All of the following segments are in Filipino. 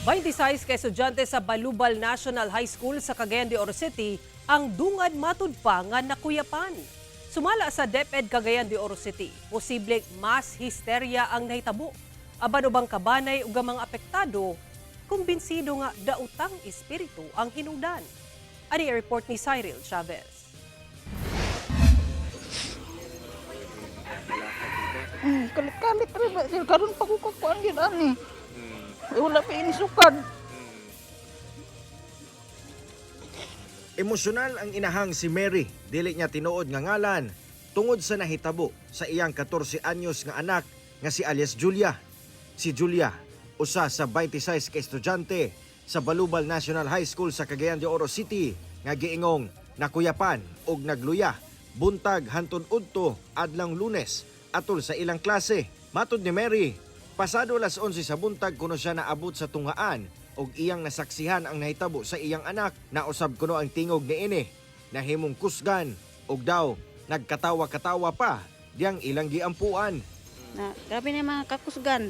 26 ka estudyante sa Balubal National High School sa Cagayan de Oro City ang dungad matud pa nga nakuyapan. Sumala sa DepEd Cagayan de Oro City, posibleng mass hysteria ang nahitabo. Aban ubang kabanay ug mga apektado, kumbinsido nga dautang espiritu ang hinungdan. Ani report ni Cyril Chavez. Kalit-kalit rin ba? Karoon pa ko kakuan yun, ani. Wala pa inisukad. Emosyonal ang inahang si Mary, dili niya tinuod nga ngalan, tungod sa nahitabo sa iyang 14 anyos nga anak nga si alias Julia. Si Julia, usa sa 26 ka estudyante sa Balubal National High School sa Cagayan de Oro City nga giingong nakuyapan og nagluya buntag hantud udto adlang Lunes atol sa ilang klase. Matud ni Mary, pasado alas 11 sa buntag kuno siya naabot sa tunghaan og iyang nasaksihan ang nahitabo sa iyang anak. Nausab kuno ang tingog niini, nahimong kusgan og daw nagkatawa-katawa pa diyang ilang giampuan. Na, grabe na yung mga kakusgan.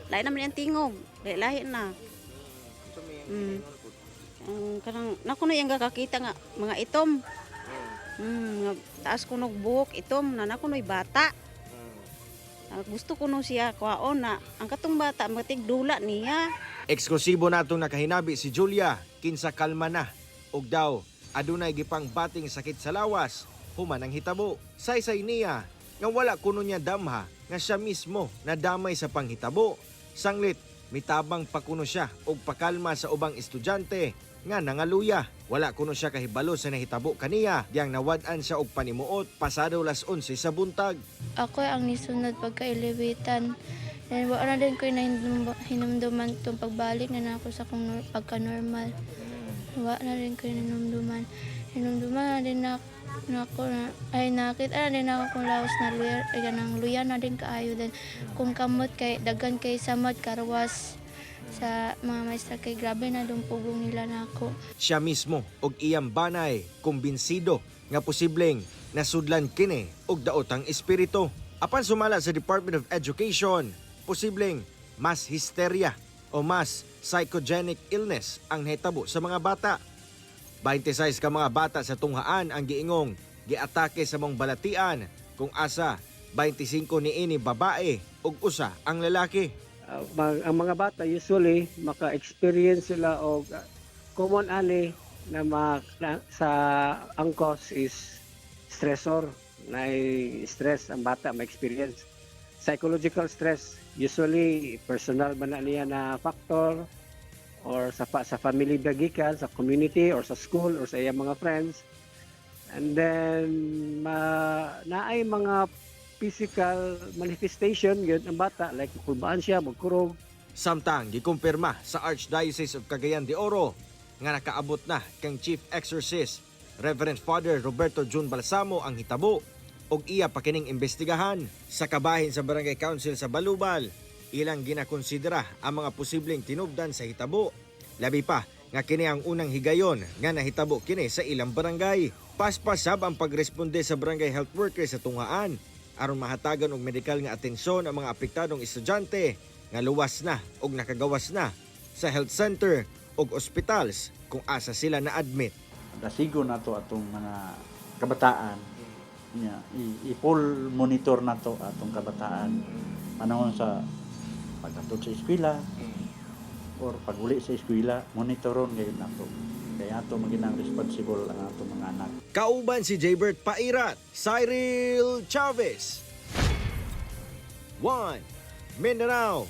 Lain naman yung tingog. Lahi na. Kanang naku na yung kakakita nga mga itom. Nga taas ko nog buhok itom na naku no'y bata. Gusto ko no siya kwaon na ang katong bata matig dula niya. Eksklusibo natong nakahinabi si Julia, kinsa kalma na og daw adunay gipang bating sakit sa lawas human ang hitabo. Saysay niya nga wala kuno niya damha nga siya mismo nadamay sa panghitabo. Sanglit mitabang pa kuno siya og pakalma sa ubang estudyante nga nangaluya. Wala kuno siya kahibalo sa nahitabo kaniya, diyang nawad-an siya og panimuot pasado las 11 sa buntag. Ako ang nisunod pagka-elevatan. And wala na din ko hinumduman itong pagbalik na ako sa kong pagka-normal. Wala na rin ko hinumduman. Hinumduman na din ako nakita na din ako kung laos na luya na din kaayo din. Kung kamot kay dagan kay samad karwas sa mga maestra kay grabe na dumpugong nila na ako. Siya mismo og iyang banay kumbinsido nga posibleng nasudlan kini og daotang espiritu. Apan sumala sa Department of Education, posibleng mass hysteria o mass psychogenic illness ang nahitabo sa mga bata. 26 ka mga bata sa tunghaan ang giingong giatake sa mong balatian, kung asa 25 niini babae ug usa ang lalaki. Ang mga bata usually maka-experience sila og common ani na sa ang cause is stressor. Na stress ang bata ma-experience. Psychological stress, usually personal man na niya na factor or sa family bagikan, sa community or sa school or sa iyang mga friends. And then naay mga physical manifestation yun ang bata, like kulbaan siya, magkurog. Samtang gikumpirma sa Archdiocese of Cagayan de Oro nga nakaabot na kang Chief Exorcist Reverend Father Roberto Jun Balsamo ang hitabo og iya pa kining imbestigahan. Sa kabahin sa Barangay Council sa Balubal, ilang ginakonsidera ang mga posibleng tinubdan sa hitabo. Labi pa nga kini ang unang higayon nga nahitabo kini sa ilang barangay. Paspasab ang pagresponde sa barangay health worker sa tunghaan aron mahatagan og medikal nga atensyon ang mga apektadong estudyante nga luwas na og nakagawas na sa health center og ospitals kung asa sila na-admit. Dasigo na to atong mga kabataan niya, i-full monitor na to atong kabataan panahon sa pagkatod sa eskwela or pag-uli sa eskwela, monitoron ngayon nato. Kaya ato maginang responsible ang atong mga anak. Kauban si Jaybert Pairat, Cyril Chavez. 1 Mindanao